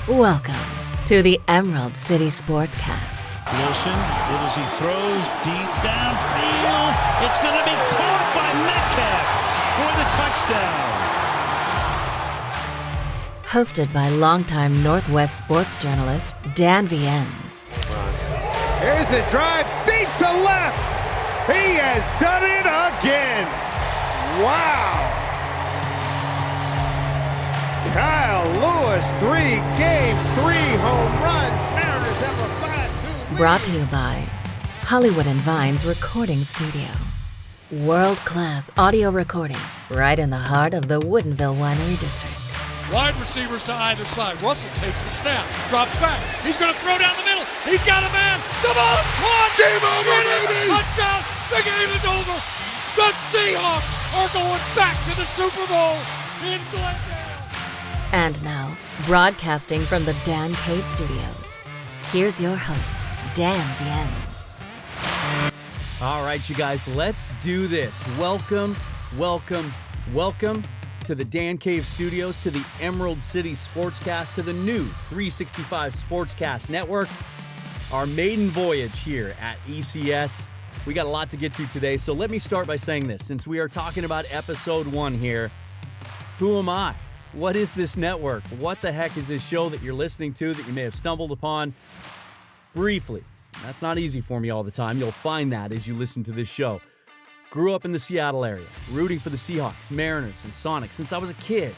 Welcome to the Emerald City Sportscast. Wilson, as he throws deep downfield. It's going to be caught by Metcalf for the touchdown. Hosted by longtime Northwest sports journalist Dan Viennes. Here's a drive deep to left. He has done it again. Wow. Kyle Lewis, 3 games, 3 home runs. Mariners have a 5-2 lead. Brought to you by Hollywood and Vines Recording Studio. World-class audio recording right in the heart of the Woodinville Winery District. Wide receivers to either side. Russell takes the snap, drops back. He's going to throw down the middle. He's got a man. The ball is caught. Game over, it is baby. a touchdown. The game is over. The Seahawks are going back to the Super Bowl in Glendale. And now, broadcasting from the Dan Cave Studios, here's your host, Dan Viennes. All right, you guys, let's do this. Welcome to the Dan Cave Studios, to the Emerald City Sportscast, to the new 365 Sportscast Network, our maiden voyage here at ECS. We got a lot to get to today, so let me start by saying this. Since we are talking about episode 1 here, who am I? What is this network? What the heck is this show that you're listening to that you may have stumbled upon? Briefly, that's not easy for me all the time. You'll find that as you listen to this show. Grew up in the Seattle area, rooting for the Seahawks, Mariners, and Sonics since I was a kid.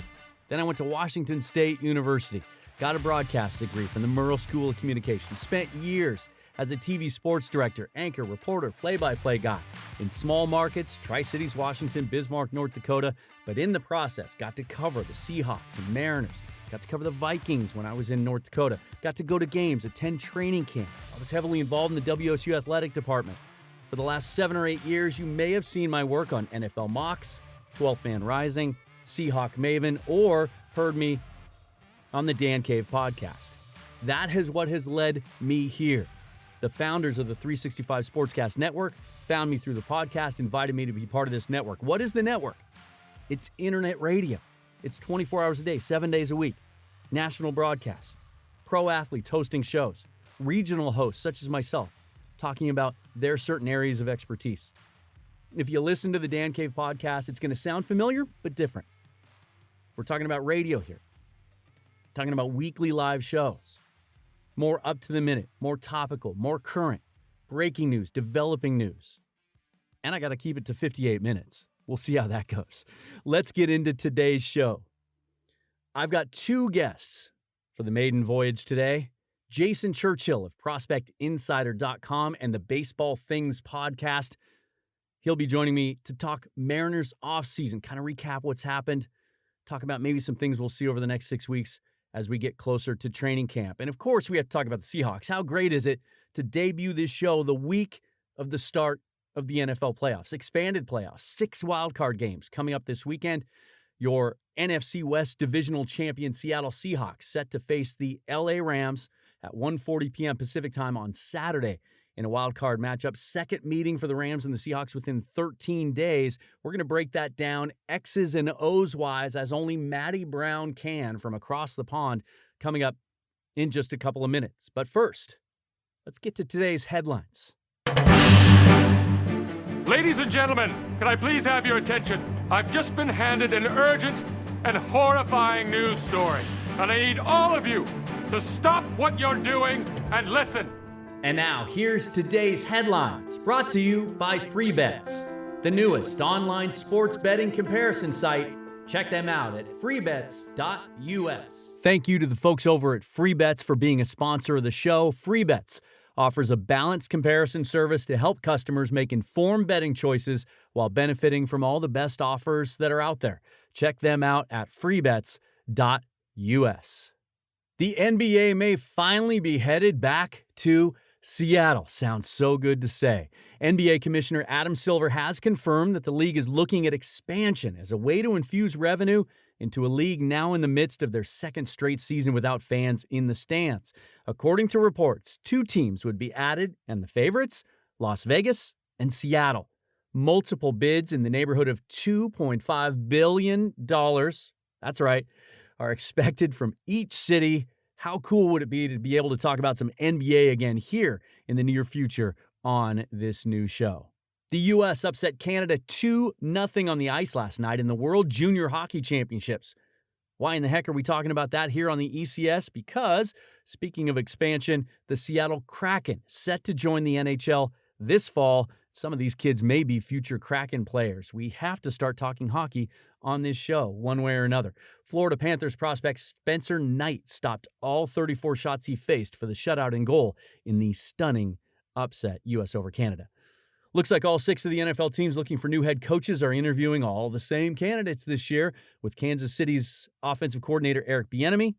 Then I went to Washington State University, got a broadcast degree from the Murrow School of Communications, spent years as a TV sports director, anchor, reporter, play-by-play guy in small markets, Tri-Cities, Washington, Bismarck, North Dakota, but in the process, got to cover the Seahawks and Mariners, got to cover the Vikings when I was in North Dakota, got to go to games, attend training camp. I was heavily involved in the WSU athletic department. For the last 7 or 8 years, you may have seen my work on NFL Mocks, 12th Man Rising, Seahawk Maven, or heard me on the Dan Cave podcast. That is what has led me here. The founders of the 365 Sportscast Network found me through the podcast, invited me to be part of this network. What is the network? It's internet radio. It's 24 hours a day, 7 days a week. National broadcasts, pro athletes hosting shows, regional hosts such as myself, talking about their certain areas of expertise. If you listen to the Dan Cave podcast, it's going to sound familiar, but different. We're talking about radio here. Talking about weekly live shows. More up to the minute, more topical, more current, breaking news, developing news. And I got to keep it to 58 minutes. We'll see how that goes. Let's get into today's show. I've got 2 guests for the Maiden Voyage today. Jason Churchill of ProspectInsider.com and the Baseball Things podcast. He'll be joining me to talk Mariners offseason, kind of recap what's happened, talk about maybe some things we'll see over the next 6 weeks as we get closer to training camp. And of course, we have to talk about the Seahawks. How great is it to debut this show the week of the start of the NFL playoffs, expanded playoffs, 6 wildcard games coming up this weekend. Your NFC West divisional champion Seattle Seahawks set to face the LA Rams at 1:40 p.m. Pacific time on Saturday in a wild card matchup. Second meeting for the Rams and the Seahawks within 13 days. We're going to break that down X's and O's wise as only Matty Brown can from across the pond coming up in just a couple of minutes. But first, let's get to today's headlines. Ladies and gentlemen, can I please have your attention? I've just been handed an urgent and horrifying news story, and I need all of you to stop what you're doing and listen. And now, here's today's headlines, brought to you by FreeBets, the newest online sports betting comparison site. Check them out at freebets.us. Thank you to the folks over at FreeBets for being a sponsor of the show. FreeBets offers a balanced comparison service to help customers make informed betting choices while benefiting from all the best offers that are out there. Check them out at freebets.us. The NBA may finally be headed back to Seattle. Sounds so good to say. NBA Commissioner Adam Silver has confirmed that the league is looking at expansion as a way to infuse revenue into a league now in the midst of their second straight season without fans in the stands. According to reports, 2 teams would be added, and the favorites, Las Vegas and Seattle. Multiple bids in the neighborhood of $2.5 billion, that's right, are expected from each city How cool would it be to be able to talk about some NBA again here in the near future on this new show? The U.S. upset Canada 2-0 on the ice last night in the World Junior Hockey Championships. Why in the heck are we talking about that here on the ECS? Because, speaking of expansion, the Seattle Kraken set to join the NHL this fall. Some of these kids may be future Kraken players. We have to start talking hockey on this show, one way or another. Florida Panthers prospect Spencer Knight stopped all 34 shots he faced for the shutout in goal in the stunning upset, U.S. over Canada. Looks like all 6 of the NFL teams looking for new head coaches are interviewing all the same candidates this year, with Kansas City's offensive coordinator Eric Bieniemy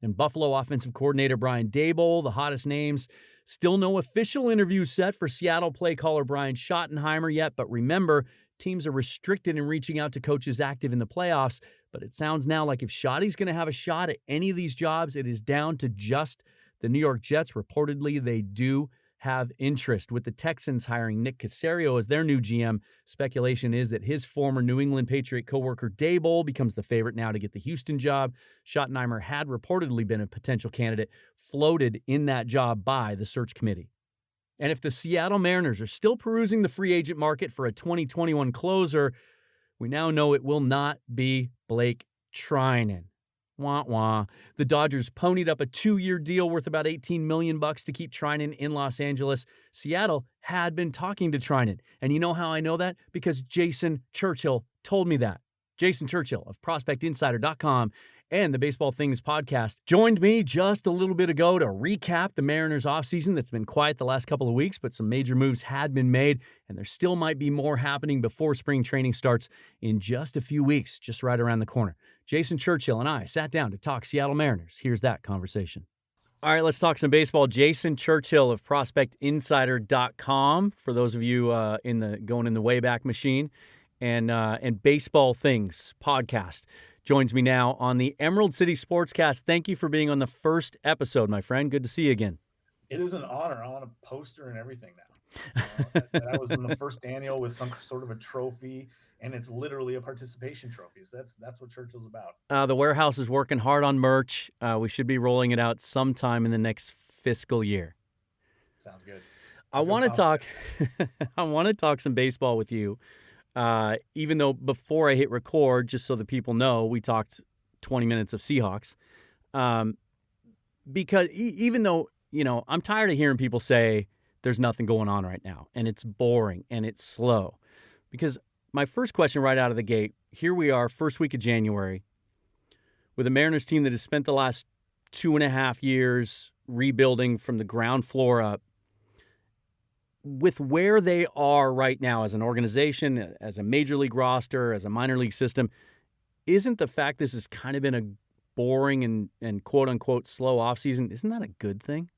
and Buffalo offensive coordinator Brian Daboll, the hottest names. Still no official interview set for Seattle play caller Brian Schottenheimer yet, but remember, teams are restricted in reaching out to coaches active in the playoffs, but it sounds now like if Schotty's going to have a shot at any of these jobs, it is down to just the New York Jets. Reportedly, they do have interest, with the Texans hiring Nick Caserio as their new GM. Speculation is that his former New England Patriot coworker Daboll becomes the favorite now to get the Houston job. Schottenheimer had reportedly been a potential candidate floated in that job by the search committee. And if the Seattle Mariners are still perusing the free agent market for a 2021 closer, we now know it will not be Blake Treinen. Wah, wah. The Dodgers ponied up a 2-year deal worth about $18 million to keep Treinen in Los Angeles. Seattle had been talking to Treinen. And you know how I know that? Because Jason Churchill told me that. Jason Churchill of ProspectInsider.com and the Baseball Things podcast joined me just a little bit ago to recap the Mariners offseason that's been quiet the last couple of weeks, but some major moves had been made, and there still might be more happening before spring training starts in just a few weeks, just right around the corner. Jason Churchill and I sat down to talk Seattle Mariners. Here's that conversation. All right, let's talk some baseball. Jason Churchill of ProspectInsider.com, for those of you going in the Wayback Machine, and Baseball Things podcast, joins me now on the Emerald City Sportscast. Thank you for being on the first episode, my friend. Good to see you again. It is an honor. I'm on a poster and everything now. I was in the first annual with some sort of a trophy, and it's literally a participation trophy. So that's what Churchill's about. The warehouse is working hard on merch. We should be rolling it out sometime in the next fiscal year. Sounds good. I want to talk some baseball with you. Even though before I hit record, just so that people know, we talked 20 minutes of Seahawks. Because even though, I'm tired of hearing people say there's nothing going on right now, and it's boring, and it's slow. Because my first question right out of the gate, here we are, first week of January, with a Mariners team that has spent the last 2.5 years rebuilding from the ground floor up. With where they are right now as an organization, as a major league roster, as a minor league system, isn't the fact this has kind of been a boring and quote-unquote slow offseason, isn't that a good thing?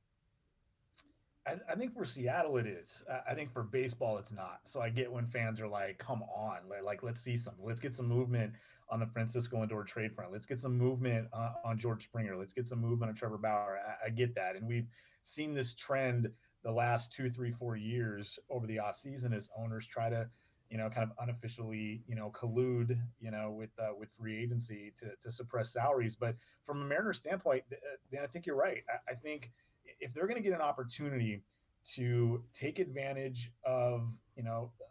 I think for Seattle it is. I think for baseball it's not. So I get when fans are like, come on, like let's see something. Let's get some movement on the Francisco Lindor trade front. Let's get some movement on George Springer. Let's get some movement on Trevor Bauer. I get that. And we've seen this trend the last 2, 3, 4 years over the offseason as owners try to, kind of unofficially, collude, with free agency to suppress salaries. But from a Mariners standpoint, Dan, I think you're right. I think if they're going to get an opportunity to take advantage of,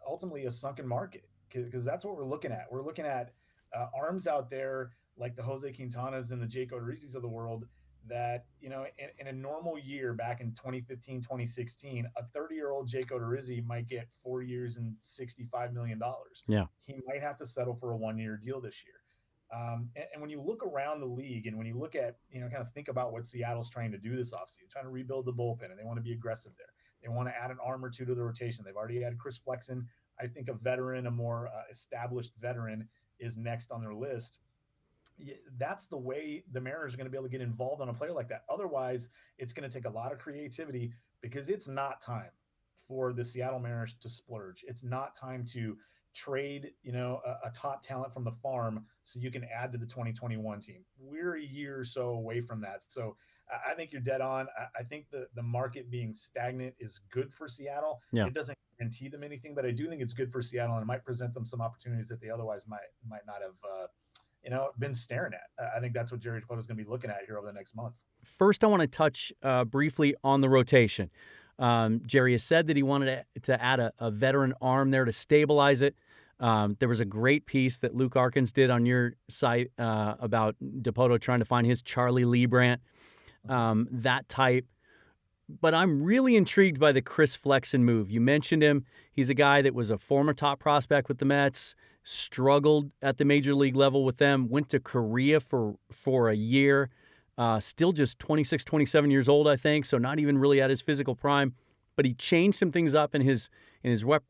ultimately a sunken market, because that's what we're looking at. We're looking at arms out there like the Jose Quintanas and the Jake Odorizzi's of the world that, in a normal year back in 2015, 2016, a 30-year-old Jake Odorizzi might get 4 years and $65 million. Yeah. He might have to settle for a 1-year deal this year. And when you look around the league and when you look at, kind of think about what Seattle's trying to do this offseason, trying to rebuild the bullpen, and they want to be aggressive there. They want to add an arm or two to the rotation. They've already added Chris Flexen. I think a veteran, a more established veteran, is next on their list. That's the way the Mariners are going to be able to get involved on a player like that. Otherwise, it's going to take a lot of creativity, because it's not time for the Seattle Mariners to splurge. It's not time to trade, a top talent from the farm so you can add to the 2021 team. We're a year or so away from that. So I think you're dead on. I think the market being stagnant is good for Seattle. Yeah. It doesn't guarantee them anything, but I do think it's good for Seattle, and it might present them some opportunities that they otherwise might not have been staring at. I think that's what Jerry Dipoto is going to be looking at here over the next month. First, I want to touch briefly on the rotation. Jerry has said that he wanted to add a veteran arm there to stabilize it. There was a great piece that Luke Arkins did on your site about Dipoto trying to find his Charlie Liebrandt, that type. But I'm really intrigued by the Chris Flexen move. You mentioned him. He's a guy that was a former top prospect with the Mets, struggled at the major league level with them, went to Korea for a year, still just 26, 27 years old, I think, so not even really at his physical prime. But he changed some things up in his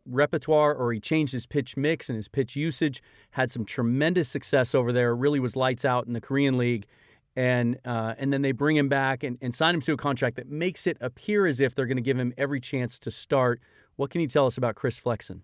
repertoire, or he changed his pitch mix and his pitch usage, had some tremendous success over there, really was lights out in the Korean League. And then they bring him back and sign him to a contract that makes it appear as if they're going to give him every chance to start. What can you tell us about Chris Flexen?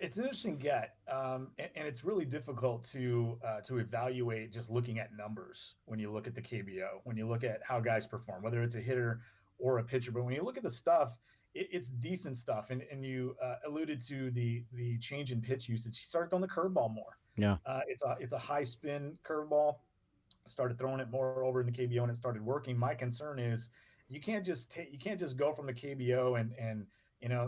It's an interesting get, and it's really difficult to evaluate just looking at numbers when you look at the KBO, when you look at how guys perform, whether it's a hitter or a pitcher. But when you look at the stuff, it's decent stuff. And you alluded to the change in pitch usage. He started throwing the curveball more. Yeah, it's a high spin curveball. Started throwing it more over in the KBO, and it started working. My concern is you can't just go from the KBO and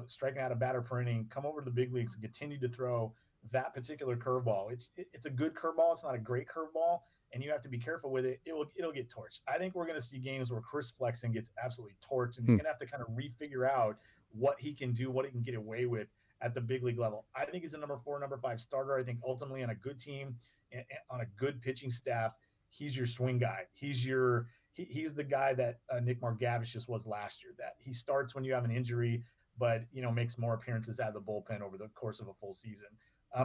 striking out a batter per inning, come over to the big leagues and continue to throw that particular curveball. It's a good curveball. It's not a great curveball, and you have to be careful with it. It'll get torched. I think we're going to see games where Chris Flexen gets absolutely torched, and he's going to have to kind of refigure out what he can do, what he can get away with at the big league level. I think he's a number 4, number 5 starter. I think ultimately on a good team, and on a good pitching staff, he's your swing guy. He's the guy that Nick Margavicius was last year, that he starts when you have an injury, but makes more appearances out of the bullpen over the course of a full season.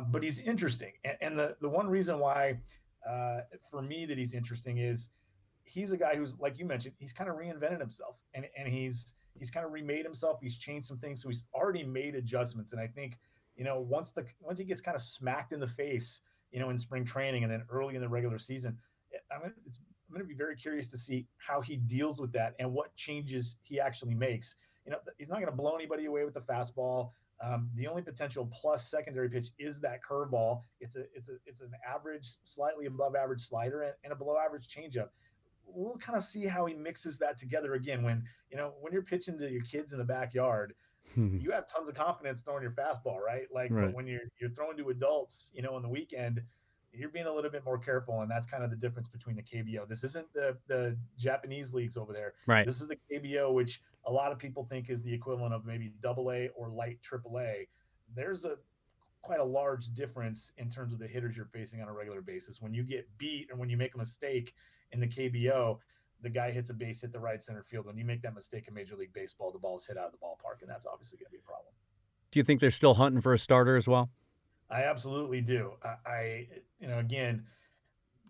But he's interesting, and the one reason why for me that he's interesting is he's a guy who's, like you mentioned, he's kind of reinvented himself, and he's kind of remade himself. He's changed some things, so he's already made adjustments. And I think once he gets kind of smacked in the face, in spring training and then early in the regular season, I'm going to be very curious to see how he deals with that and what changes he actually makes. He's not going to blow anybody away with the fastball. The only potential plus secondary pitch is that curveball. It's an average, slightly above average slider and a below average changeup. We'll kind of see how he mixes that together again. When you're pitching to your kids in the backyard, you have tons of confidence throwing your fastball, right? Right. But when you're throwing to adults, on the weekend, you're being a little bit more careful, and that's kind of the difference between the KBO. This isn't the Japanese leagues over there. Right. This is the KBO, which a lot of people think is the equivalent of maybe AA or light AAA. There's quite a large difference in terms of the hitters you're facing on a regular basis. When you get beat or when you make a mistake in the KBO, the guy hits a base hit the right center field. When you make that mistake in Major League Baseball, the ball is hit out of the ballpark, and that's obviously going to be a problem. Do you think they're still hunting for a starter as well? I absolutely do. I again,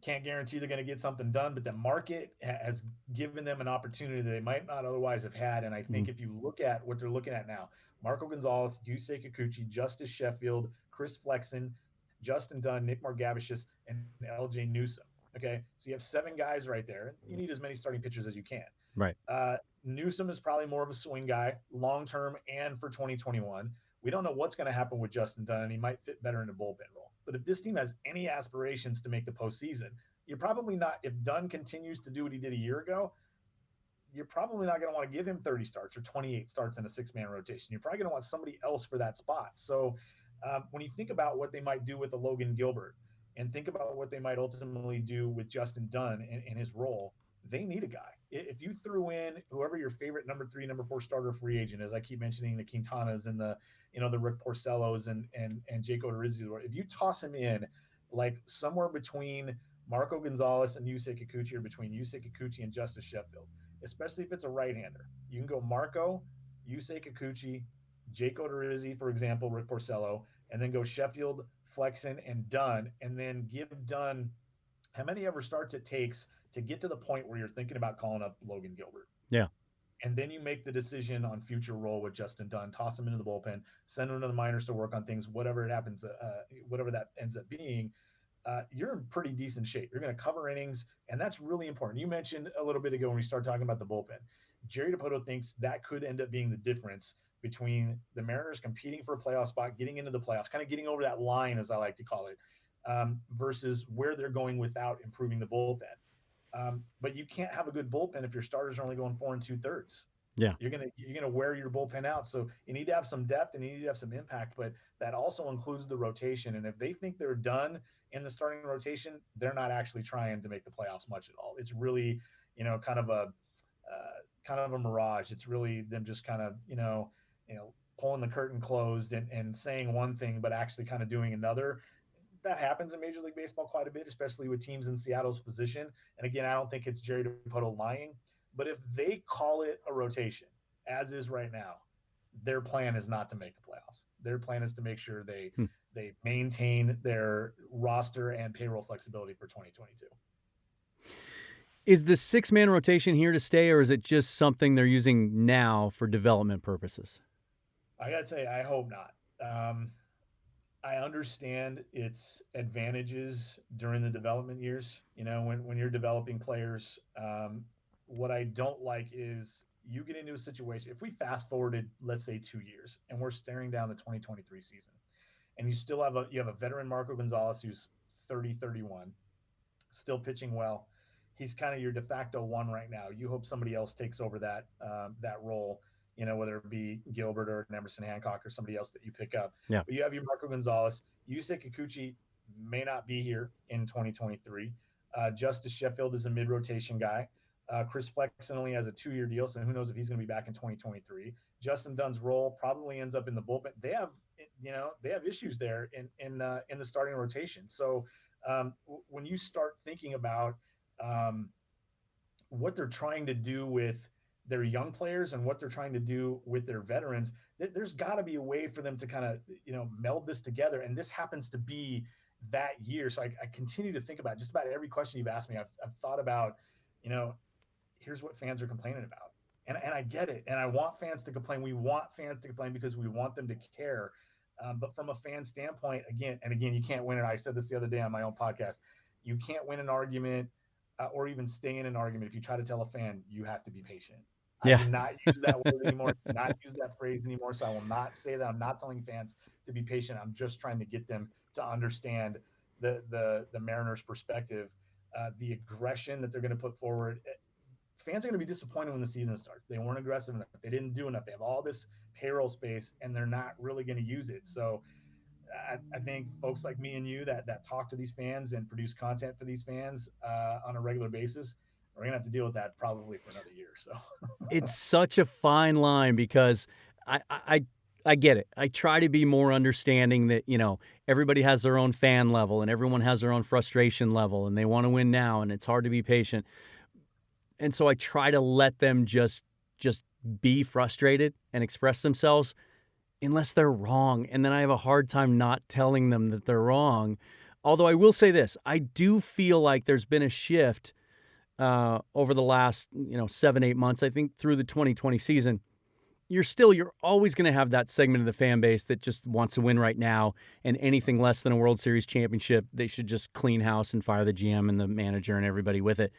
can't guarantee they're going to get something done, but the market has given them an opportunity that they might not otherwise have had. And I think if you look at what they're looking at now, Marco Gonzalez, Yusei Kikuchi, Justice Sheffield, Chris Flexen, Justin Dunn, Nick Margavicius, and LJ Newsome. Okay, so you have 7 guys right there. You need as many starting pitchers as you can. Right. Newsome is probably more of a swing guy, long-term and for 2021. We don't know what's going to happen with Justin Dunn, and he might fit better in a bullpen role. But if this team has any aspirations to make the postseason, you're probably not – if Dunn continues to do what he did a year ago, you're probably not going to want to give him 30 starts or 28 starts in a 6-man rotation. You're probably going to want somebody else for that spot. So when you think about what they might do with a Logan Gilbert and think about what they might ultimately do with Justin Dunn in his role, they need a guy. If you threw in whoever your favorite number 3, number 4 starter free agent is, I keep mentioning the Quintanas and the Rick Porcellos and Jake Odorizzi, if you toss him in like somewhere between Marco Gonzalez and Yusei Kikuchi, or between Yusei Kikuchi and Justice Sheffield, especially if it's a right-hander, you can go Marco, Yusei Kikuchi, Jake Odorizzi, for example, Rick Porcello, and then go Sheffield, Flexen, and Dunn, and then give Dunn how many ever starts it takes to get to the point where you're thinking about calling up Logan Gilbert. Yeah. And then you make the decision on future role with Justin Dunn, toss him into the bullpen, send him to the minors to work on things, whatever it happens, whatever that ends up being. You're in pretty decent shape. You're going to cover innings, and that's really important. You mentioned a little bit ago when we started talking about the bullpen, Jerry Dipoto thinks that could end up being the difference between the Mariners competing for a playoff spot, getting into the playoffs, kind of getting over that line, as I like to call it, versus where they're going without improving the bullpen. But you can't have a good bullpen if your starters are only going 4 2/3. Yeah. You're gonna wear your bullpen out. So you need to have some depth and you need to have some impact, but that also includes the rotation. And if they think they're done in the starting rotation, they're not actually trying to make the playoffs much at all. It's really, kind of a mirage. It's really them just kind of, pulling the curtain closed and saying one thing, but actually kind of doing another. That happens in Major League Baseball quite a bit, especially with teams in Seattle's position. And again, I don't think it's Jerry Dipoto lying, but if they call it a rotation, as is right now, their plan is not to make the playoffs. Their plan is to make sure they maintain their roster and payroll flexibility for 2022. Is the 6-man rotation here to stay, or is it just something they're using now for development purposes? I got to say, I hope not. I understand its advantages during the development years. When you're developing players, what I don't like is you get into a situation. If we fast forwarded, let's say 2 years, and we're staring down the 2023 season, and you still have a veteran Marco Gonzalez who's 30-31, still pitching well. He's kind of your de facto one right now. You hope somebody else takes over that role. Whether it be Gilbert or Emerson Hancock or somebody else that you pick up. Yeah. But you have your Marco Gonzalez. Yusei Kikuchi may not be here in 2023. Justice Sheffield is a mid-rotation guy. Chris Flexen only has a 2-year deal, so who knows if he's going to be back in 2023. Justin Dunn's role probably ends up in the bullpen. They have issues there in the starting rotation. So when you start thinking about what they're trying to do with their young players and what they're trying to do with their veterans, there's got to be a way for them to kind of, meld this together. And this happens to be that year. So I continue to think about just about every question you've asked me. I've thought about, here's what fans are complaining about. And I get it. And I want fans to complain. We want fans to complain because we want them to care. But from a fan standpoint, again, you can't win it. I said this the other day on my own podcast. You can't win an argument or even stay in an argument if you try to tell a fan you have to be patient. Yeah. I do not use that word anymore. I do not use that phrase anymore. So I will not say that. I'm not telling fans to be patient. I'm just trying to get them to understand the Mariners' perspective, the aggression that they're going to put forward. Fans are going to be disappointed when the season starts. They weren't aggressive enough. They didn't do enough. They have all this payroll space, and they're not really going to use it. So I think folks like me and you that talk to these fans and produce content for these fans on a regular basis, we're going to have to deal with that probably for another year. So it's such a fine line because I get it. I try to be more understanding that, everybody has their own fan level and everyone has their own frustration level and they want to win now and it's hard to be patient. And so I try to let them just be frustrated and express themselves unless they're wrong. And then I have a hard time not telling them that they're wrong. Although I will say this, I do feel like there's been a shift over the last, 7-8 months, I think through the 2020 season. You're always going to have that segment of the fan base that just wants to win right now, and anything less than a World Series championship, they should just clean house and fire the GM and the manager and everybody with it.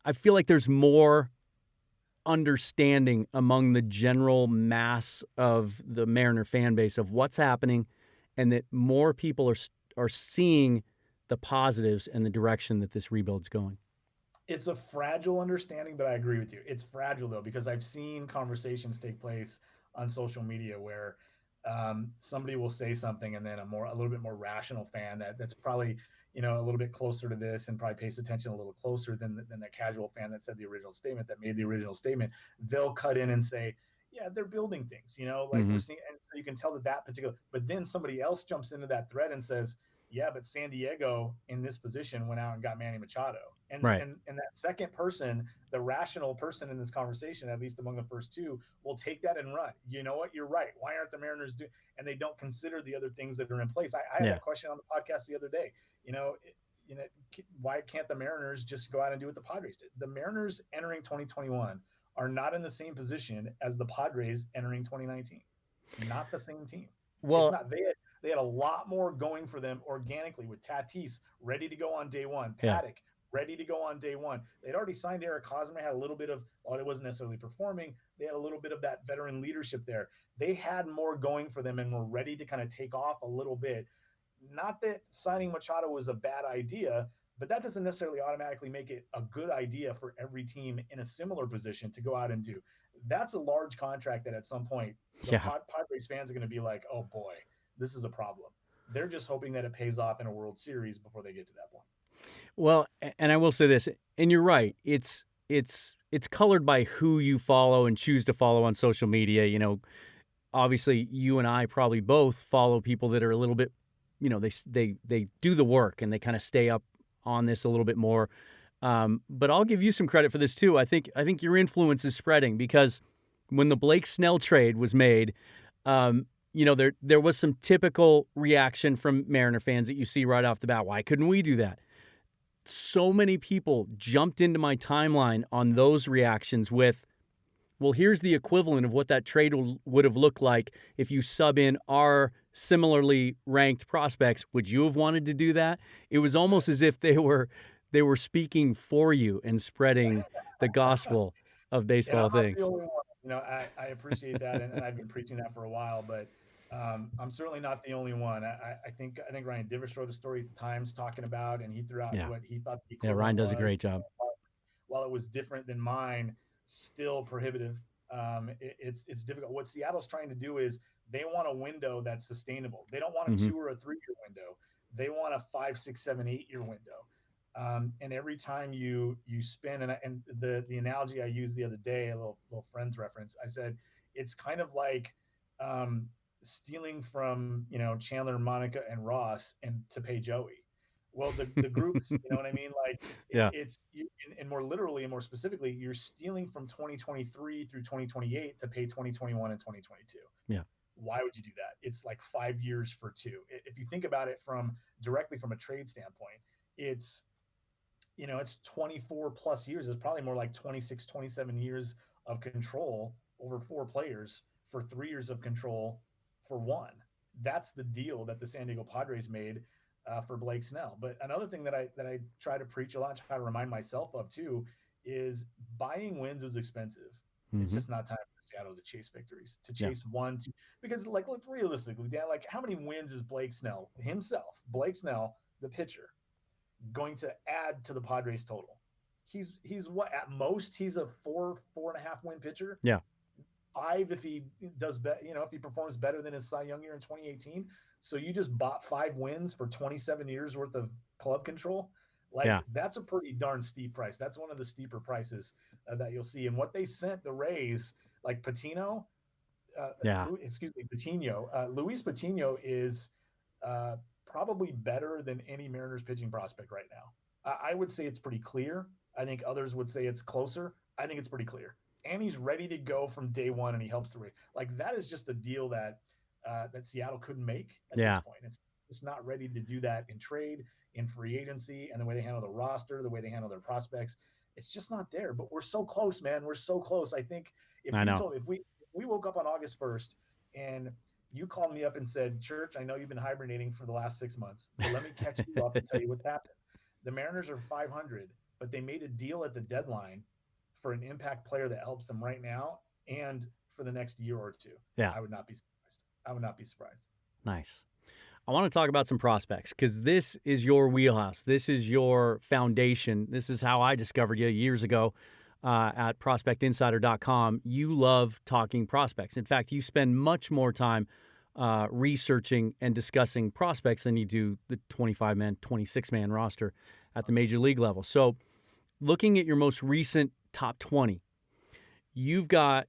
I feel like there's more understanding among the general mass of the Mariner fan base of what's happening, and that more people are seeing the positives and the direction that this rebuild's going. It's a fragile understanding, but I agree with you. It's fragile, though, because I've seen conversations take place on social media where somebody will say something and then a little bit more rational fan that's probably, a little bit closer to this and probably pays attention a little closer than that casual fan that said the original statement, that made the original statement. They'll cut in and say, yeah, they're building things, we're seeing, and so you can tell that particular, but then somebody else jumps into that thread and says, yeah, but San Diego in this position went out and got Manny Machado. And, right. and that second person, the rational person in this conversation, at least among the first two, will take that and run. You know what? You're right. Why aren't the Mariners doing? And they don't consider the other things that are in place. I had that question on the podcast the other day. Why can't the Mariners just go out and do what the Padres did? The Mariners entering 2021 are not in the same position as the Padres entering 2019. It's not the same team. Well, it's not. They had a lot more going for them organically with Tatis ready to go on day one, Paddock ready to go on day one. They'd already signed Eric Hosmer, had a little bit of, while it wasn't necessarily performing, they had a little bit of that veteran leadership there. They had more going for them and were ready to kind of take off a little bit. not that signing Machado was a bad idea, but that doesn't necessarily automatically make it a good idea for every team in a similar position to go out and do. That's a large contract that at some point the Padres fans are going to be like, oh boy, this is a problem. They're just hoping that it pays off in a World Series before they get to that point. Well, and I will say this, and you're right. It's colored by who you follow and choose to follow on social media. You know, obviously you and I probably both follow people that are a little bit, you know, they do the work and they kind of stay up on this a little bit more. But I'll give you some credit for this too. I think your influence is spreading, because when the Blake Snell trade was made, you know, there was some typical reaction from Mariner fans that you see right off the bat. Why couldn't we do that? So many people jumped into my timeline on those reactions with, well, here's the equivalent of what that trade would have looked like if you sub in our similarly ranked prospects. Would you have wanted to do that? It was almost as if they were speaking for you and spreading the gospel of baseball things. You know, I appreciate that, and I've been preaching that for a while, but I'm certainly not the only one. I think Ryan Divish wrote a story at the Times talking about, and he threw out what he thought. Ryan does a great job. While it was different than mine, still prohibitive. It's difficult. What Seattle's trying to do is they want a window that's sustainable. They don't want a 2 or a 3 year window. They want a 5, 6, 7, 8 year window. And every time you spin, and the analogy I used the other day, a little Friends reference, I said it's kind of like stealing from, you know, Chandler, Monica, and Ross and to pay Joey. Well, the groups, you know what I mean? Like, it's and more literally and more specifically, you're stealing from 2023 through 2028 to pay 2021 and 2022. Yeah. Why would you do that? It's like 5 years for 2. If you think about it directly from a trade standpoint, it's, you know, it's 24 plus years. It's probably more like 26, 27 years of control over 4 players for 3 years of control for 1. That's the deal that the San Diego Padres made for Blake Snell. But another thing that I try to preach a lot, try to remind myself of too, is buying wins is expensive. It's just not time for Seattle to chase victories, to chase 1, 2, because like, look, realistically, Dan, like, how many wins is Blake Snell himself, Blake Snell, the pitcher, going to add to the Padres total? He's what, at most he's a 4.5 win pitcher. Yeah. 5 if he does you know, if he performs better than his Cy Young year in 2018. So you just bought 5 wins for 27 years worth of club control. Like, that's a pretty darn steep price. That's one of the steeper prices that you'll see. And what they sent the Rays, like Patino, Luis Patino is probably better than any Mariners pitching prospect right now. I would say it's pretty clear. I think others would say it's closer. I think it's pretty clear. And he's ready to go from day one, and he helps the Rays. Like, that is just a deal that Seattle couldn't make at this point. It's just not ready to do that in trade, in free agency, and the way they handle the roster, the way they handle their prospects. It's just not there. But we're so close, man. We're so close. I think if we woke up on August 1st and you called me up and said, Church, I know you've been hibernating for the last 6 months, but let me catch you up and tell you what's happened. The Mariners are 500, but they made a deal at the deadline for an impact player that helps them right now and for the next year or 2. Yeah. I would not be surprised. Nice. I want to talk about some prospects, because this is your wheelhouse. This is your foundation. This is how I discovered you years ago at prospectinsider.com. You love talking prospects. In fact, you spend much more time researching and discussing prospects than you do the 25-man, 26-man roster at the major league level. So looking at your most recent top 20, you've got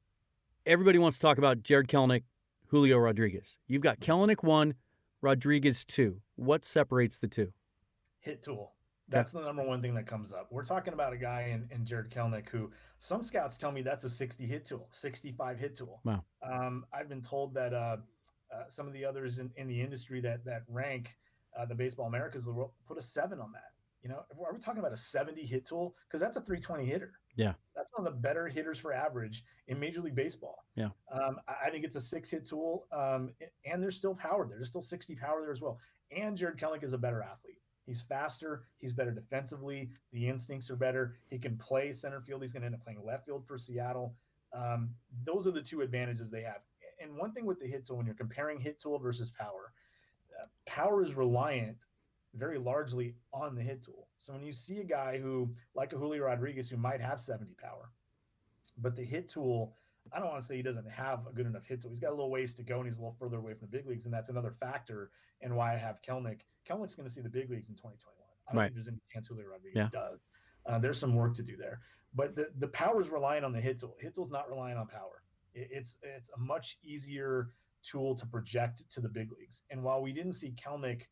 – everybody wants to talk about Jared Kelenic, Julio Rodriguez. You've got Kelenic 1, Rodriguez 2. What separates the two? Hit tool. That's the number one thing that comes up. We're talking about a guy in Jared Kelenic who some scouts tell me that's a 60 hit tool, 65 hit tool. Wow. I've been told that some of the others in the industry that rank the Baseball Americas put a 7 on that. You know, are we talking about a 70 hit tool? Because that's a 320 hitter. Yeah. That's one of the better hitters for average in Major League Baseball. Yeah. I think it's a 6 hit tool, and there's still power there. There's still 60 power there as well. And Jared Kelenic is a better athlete. He's faster. He's better defensively. The instincts are better. He can play center field. He's going to end up playing left field for Seattle. Those are the 2 advantages they have. And one thing with the hit tool, when you're comparing hit tool versus power power is reliant very largely on the hit tool. So when you see a guy who, like a Julio Rodriguez, who might have 70 power, but the hit tool, I don't want to say he doesn't have a good enough hit tool. He's got a little ways to go, and he's a little further away from the big leagues, and that's another factor in why I have Kelenic. Kelenic's going to see the big leagues in 2021. I don't think there's any chance Julio Rodriguez does. There's some work to do there. But the power is relying on the hit tool. Hit tool's not relying on power. It's a much easier tool to project to the big leagues. And while we didn't see Kelenic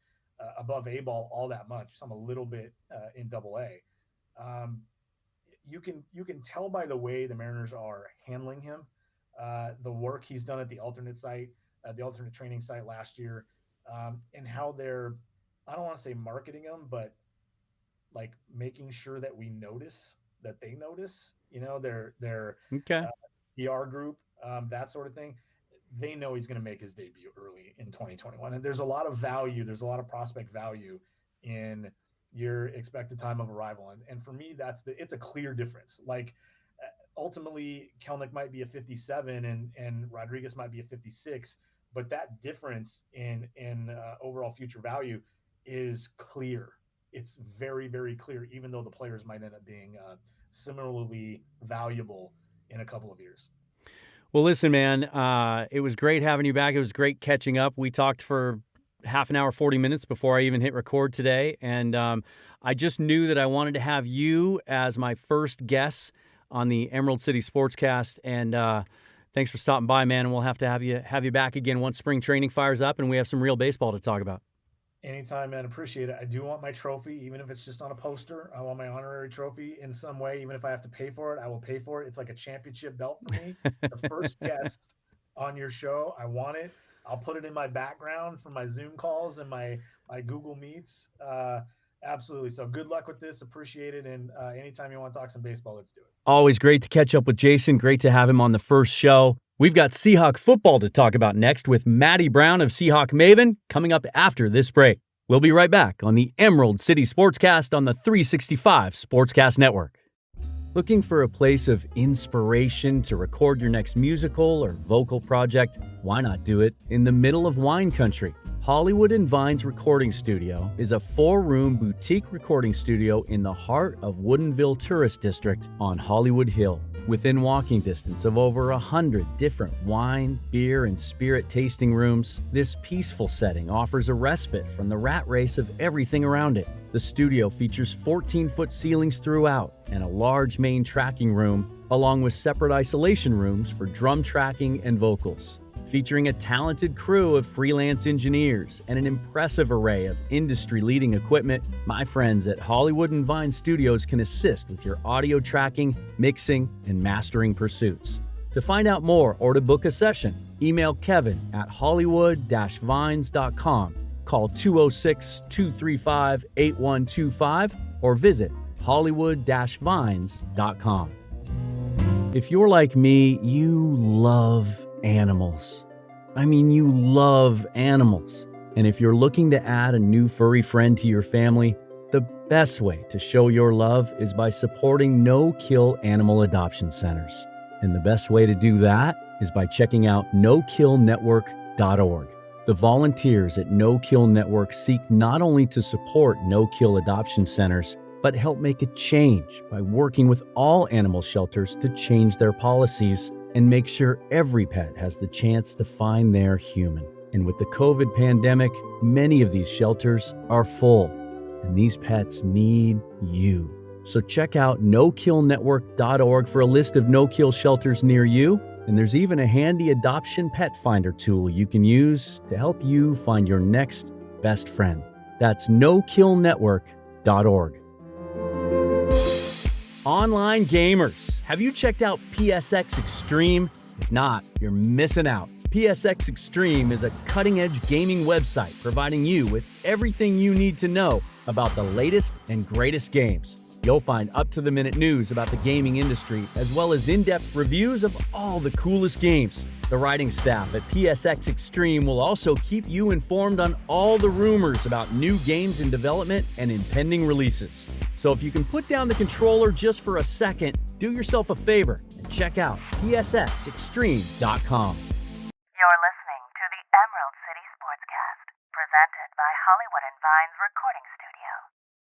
above A ball all that much, some a little bit in Double A, you can tell by the way the Mariners are handling him, the work he's done at the alternate site, the alternate training site last year, and how they're, I don't want to say marketing him, but like making sure that we notice that they notice, their PR group, that sort of thing. They know he's going to make his debut early in 2021. And there's a lot of value. There's a lot of prospect value in your expected time of arrival. And for me, it's a clear difference. Like ultimately Kelenic might be a 57 and Rodriguez might be a 56, but that difference in overall future value is clear. It's very, very clear, even though the players might end up being similarly valuable in a couple of years. Well, listen, man, it was great having you back. It was great catching up. We talked for half an hour, 40 minutes before I even hit record today. And I just knew that I wanted to have you as my first guest on the Emerald City Sportscast. And thanks for stopping by, man. And we'll have to have you back again once spring training fires up and we have some real baseball to talk about. Anytime, man. Appreciate it. I do want my trophy, even if it's just on a poster. I want my honorary trophy in some way. Even if I have to pay for it, I will pay for it. It's like a championship belt for me. The first guest on your show, I want it. I'll put it in my background for my Zoom calls and my Google Meets. Absolutely. So good luck with this. Appreciate it. And anytime you want to talk some baseball, let's do it. Always great to catch up with Jason. Great to have him on the first show. We've got Seahawk football to talk about next with Matty Brown of Seahawk Maven coming up after this break. We'll be right back on the Emerald City Sportscast on the 365 Sportscast Network. Looking for a place of inspiration to record your next musical or vocal project? Why not do it in the middle of wine country? Hollywood and Vines Recording Studio is a 4-room boutique recording studio in the heart of Woodinville Tourist District on Hollywood Hill. Within walking distance of over 100 different wine, beer, and spirit tasting rooms, this peaceful setting offers a respite from the rat race of everything around it. The studio features 14-foot ceilings throughout and a large main tracking room, along with separate isolation rooms for drum tracking and vocals. Featuring a talented crew of freelance engineers and an impressive array of industry-leading equipment, my friends at Hollywood and Vine Studios can assist with your audio tracking, mixing, and mastering pursuits. To find out more or to book a session, email Kevin at hollywood-vines.com, call 206-235-8125, or visit hollywood-vines.com. If you're like me, you love animals. I mean, you love animals. And if you're looking to add a new furry friend to your family, the best way to show your love is by supporting no-kill animal adoption centers. And the best way to do that is by checking out nokillnetwork.org. The volunteers at No Kill Network seek not only to support no-kill adoption centers, but help make a change by working with all animal shelters to change their policies and make sure every pet has the chance to find their human. And with the COVID pandemic, many of these shelters are full, and these pets need you. So check out nokillnetwork.org for a list of no-kill shelters near you, and there's even a handy adoption pet finder tool you can use to help you find your next best friend. That's nokillnetwork.org. Online gamers, have you checked out PSX Extreme? If not, you're missing out. PSX Extreme is a cutting-edge gaming website providing you with everything you need to know about the latest and greatest games. You'll find up-to-the-minute news about the gaming industry, as well as in-depth reviews of all the coolest games. The writing staff at PSX Extreme will also keep you informed on all the rumors about new games in development and impending releases. So if you can put down the controller just for a second, do yourself a favor and check out psxextreme.com. You're listening to the Emerald City Sportscast, presented by Hollywood and Vine's recording studio.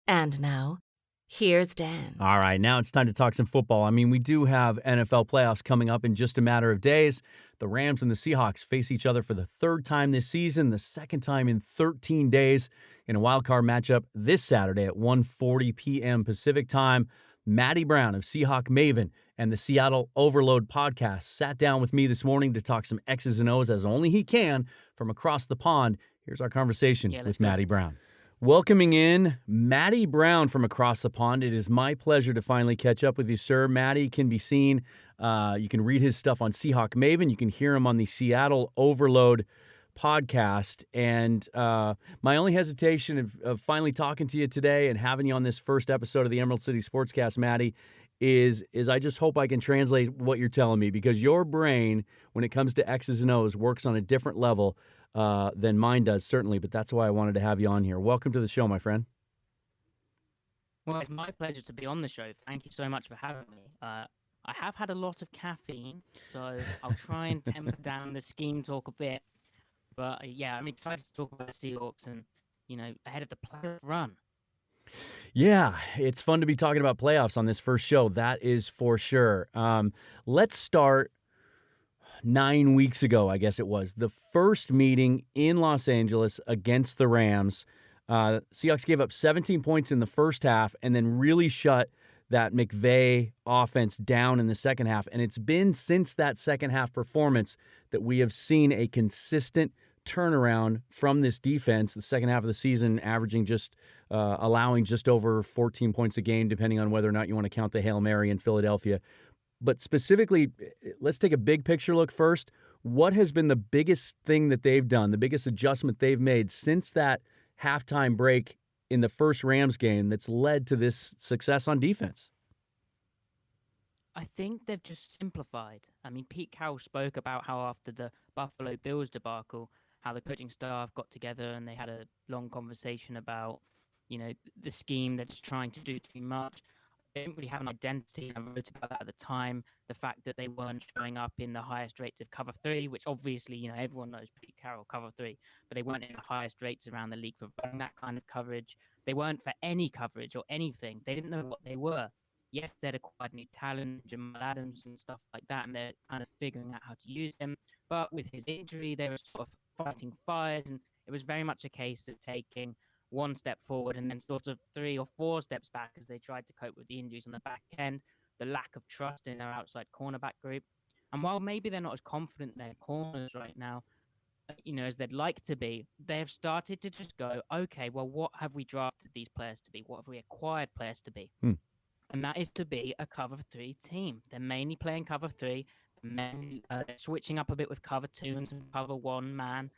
And now, here's Dan. All right, now it's time to talk some football. I mean, we do have NFL playoffs coming up in just a matter of days. The Rams and the Seahawks face each other for the third time this season, the second time in 13 days in a wildcard matchup this Saturday at 1:40 p.m. Pacific time. Matty Brown of Seahawk Maven and the Seattle Overload podcast sat down with me this morning to talk some X's and O's as only he can from across the pond. Here's our conversation with Matty Brown. Welcoming in Matty Brown from across the pond. It is my pleasure to finally catch up with you, sir. Matty can be seen. You can read his stuff on Seahawk Maven. You can hear him on the Seattle Overload podcast. And my only hesitation of finally talking to you today and having you on this first episode of the Emerald City Sportscast, Matty, is I just hope I can translate what you're telling me, because your brain, when it comes to X's and O's, works on a different level than mine does, certainly, but that's why I wanted to have you on here. Welcome to the show, my friend. Well, it's my pleasure to be on the show. Thank you so much for having me. I have had a lot of caffeine, so I'll try and temper down the scheme talk a bit. But yeah, I'm excited to talk about the Seahawks and, ahead of the playoff run. Yeah, it's fun to be talking about playoffs on this first show. That is for sure. Let's start 9 weeks ago, I guess it was, the first meeting in Los Angeles against the Rams. Seahawks gave up 17 points in the first half and then really shut that McVay offense down in the second half. And it's been since that second half performance that we have seen a consistent turnaround from this defense. The second half of the season averaging allowing just over 14 points a game, depending on whether or not you want to count the Hail Mary in Philadelphia. But specifically, let's take a big picture look first. What has been the biggest thing that they've done, the biggest adjustment they've made since that halftime break in the first Rams game that's led to this success on defense? I think they've just simplified. I mean, Pete Carroll spoke about how after the Buffalo Bills debacle, how the coaching staff got together and they had a long conversation about, the scheme they're just trying to do too much. They didn't really have an identity. I wrote about that at the time. The fact that they weren't showing up in the highest rates of cover three, which obviously, everyone knows Pete Carroll cover three, but they weren't in the highest rates around the league for running that kind of coverage. They weren't for any coverage or anything. They didn't know what they were. Yes, they'd acquired new talent, Jamal Adams and stuff like that, and they're kind of figuring out how to use him. But with his injury, they were sort of fighting fires, and it was very much a case of taking one step forward and then sort of 3 or 4 steps back as they tried to cope with the injuries on the back end, the lack of trust in their outside cornerback group. And while maybe they're not as confident in their corners right now, as they'd like to be, they've started to just go, okay, well, what have we drafted these players to be? What have we acquired players to be? And that is to be a cover 3 team. They're mainly playing cover 3, they're switching up a bit with cover 2 and some cover 1 man,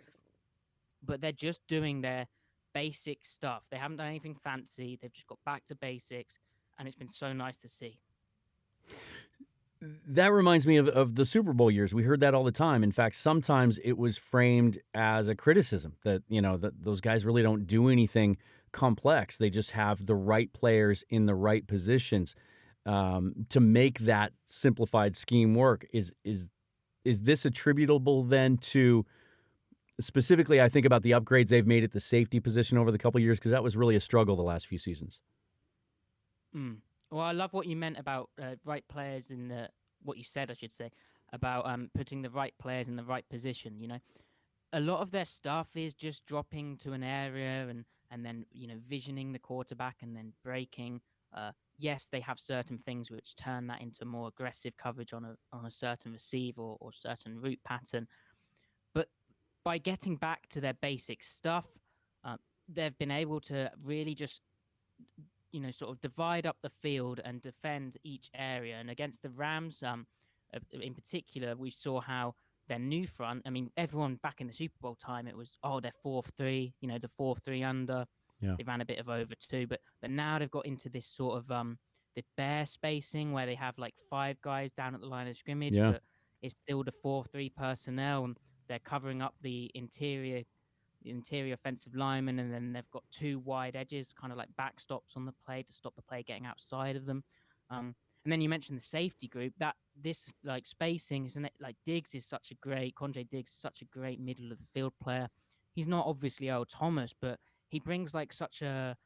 but they're just doing their basic stuff. They haven't done anything fancy. They've just got back to basics, and it's been so nice to see. That reminds me of the Super Bowl years. We heard that all the time. In fact, sometimes it was framed as a criticism that, that those guys really don't do anything complex. They just have the right players in the right positions to make that simplified scheme work. Is this attributable then to, specifically, I think about the upgrades they've made at the safety position over the couple of years, because that was really a struggle the last few seasons. Well, I love what you meant about right players what you said, I should say, about putting the right players in the right position. A lot of their stuff is just dropping to an area and then, visioning the quarterback and then breaking. Yes, they have certain things which turn that into more aggressive coverage on a certain receiver or certain route pattern. But by getting back to their basic stuff, they've been able to really just, sort of divide up the field and defend each area. And against the Rams, in particular, we saw how their new front, everyone back in the Super Bowl time, it was, they're 4-3, the 4-3 under. Yeah. They ran a bit of over 2, but now they've got into this sort of the bear spacing where they have like 5 guys down at the line of scrimmage, but it's still the 4-3 personnel, and they're covering up the interior offensive linemen, and then they've got 2 wide edges, kind of like backstops on the play to stop the play getting outside of them. And then you mentioned the safety group. That this like spacing, isn't it? Like Quandre Diggs is such a great middle of the field player. he's not obviously Earl Thomas, but he brings like such a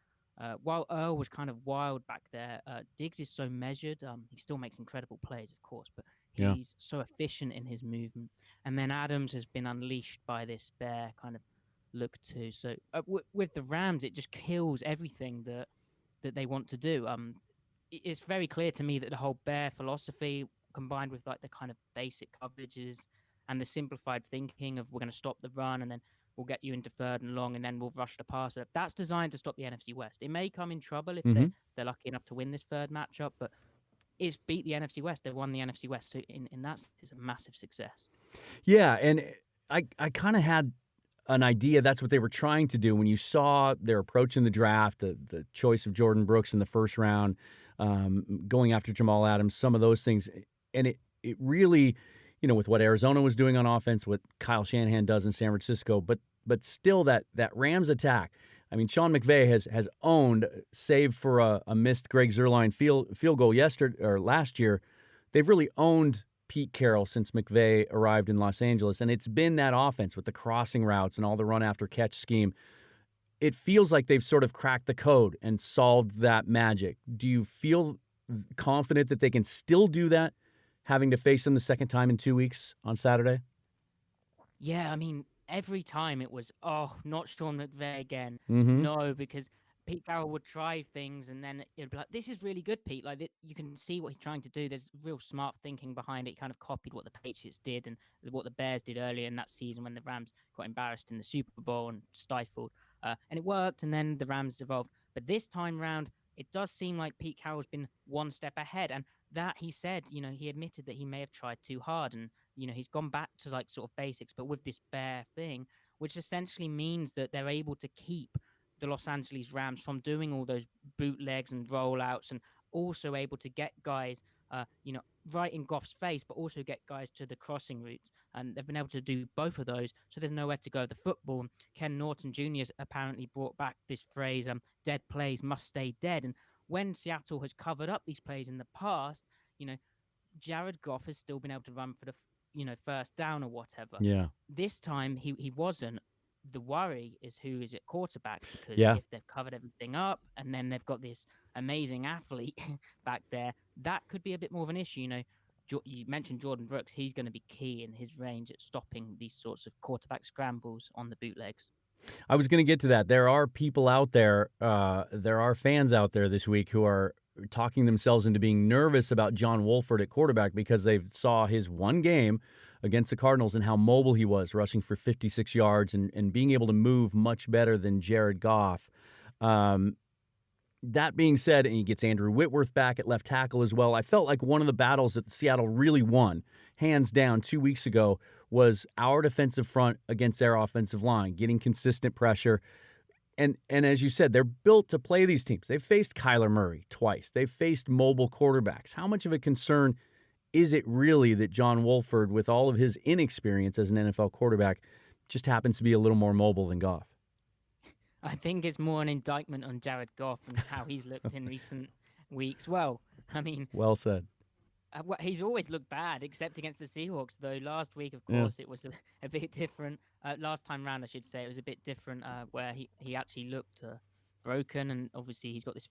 while Earl was kind of wild back there, Diggs is so measured. He still makes incredible plays, of course, but Yeah. he's so efficient in his movement. And then Adams has been unleashed by this bear kind of look too. So with the Rams, it just kills everything that they want to do. It's very clear to me that the whole bear philosophy, combined with like the kind of basic coverages and the simplified thinking of we're going to stop the run and then we'll get you into third and long and then we'll rush the passer. That's designed to stop the NFC West. It may come in trouble if they're lucky enough to win this third matchup, but it's beat the NFC West. They won the NFC West. So in that, it's a massive success. Yeah, and I kind of had an idea that's what they were trying to do when you saw their approach in the draft, the choice of Jordan Brooks in the first round, going after Jamal Adams, some of those things. And it really, with what Arizona was doing on offense, what Kyle Shanahan does in San Francisco, but still that Rams attack. I mean, Sean McVay has owned, save for a missed Greg Zuerlein field goal last year, they've really owned Pete Carroll since McVay arrived in Los Angeles, and it's been that offense with the crossing routes and all the run-after-catch scheme. It feels like they've sort of cracked the code and solved that magic. Do you feel confident that they can still do that, having to face them the second time in 2 weeks on Saturday? Yeah, I mean, every time it was, not Sean McVay again. Mm-hmm. No, because Pete Carroll would try things and then it'd be like, this is really good, Pete. Like, you can see what he's trying to do. There's real smart thinking behind it. He kind of copied what the Patriots did and what the Bears did earlier in that season when the Rams got embarrassed in the Super Bowl and stifled. And it worked, and then the Rams evolved. But this time round, it does seem like Pete Carroll's been one step ahead. And that, he said, he admitted that he may have tried too hard. And, he's gone back to like sort of basics, but with this bear thing, which essentially means that they're able to keep the Los Angeles Rams from doing all those bootlegs and rollouts, and also able to get guys, right in Goff's face, but also get guys to the crossing routes. And they've been able to do both of those, so there's nowhere to go the football. Ken Norton Jr. has apparently brought back this phrase, dead plays must stay dead. And when Seattle has covered up these plays in the past, Jared Goff has still been able to run for the, first down or whatever. Yeah. This time he wasn't. The worry is who is at quarterback, because if they've covered everything up and then they've got this amazing athlete back there, that could be a bit more of an issue. You mentioned Jordan Brooks. He's going to be key in his range at stopping these sorts of quarterback scrambles on the bootlegs. I was going to get to that. There are people out there, there are fans out there this week who are talking themselves into being nervous about John Wolford at quarterback because they saw his one game against the Cardinals and how mobile he was, rushing for 56 yards and being able to move much better than Jared Goff. That being said, and he gets Andrew Whitworth back at left tackle as well. I felt like one of the battles that Seattle really won, hands down, 2 weeks ago, was our defensive front against their offensive line, getting consistent pressure. And as you said, they're built to play these teams. They've faced Kyler Murray twice. They've faced mobile quarterbacks. How much of a concern is it really that John Wolford, with all of his inexperience as an NFL quarterback, just happens to be a little more mobile than Goff? I think it's more an indictment on Jared Goff and how he's looked in recent weeks. Well, I mean... Well said. He's always looked bad, except against the Seahawks, though. Last week, of course, it was a bit different. Last time round, I should say, it was a bit different, where he actually looked broken, and obviously he's got this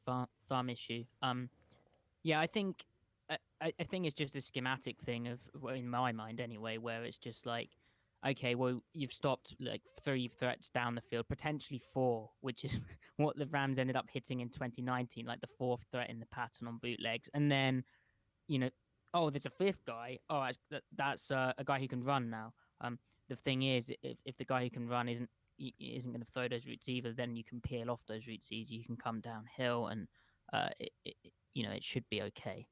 thumb issue. I think it's just a schematic thing in my mind anyway, where it's just like, okay, well, you've stopped like 3 threats down the field, potentially 4, which is what the Rams ended up hitting in 2019, like the 4th threat in the pattern on bootlegs. And then, there's a 5th guy. Oh, that's a guy who can run now. The thing is, if the guy who can run isn't going to throw those routes either, then you can peel off those routes easy. You can come downhill, and it should be okay.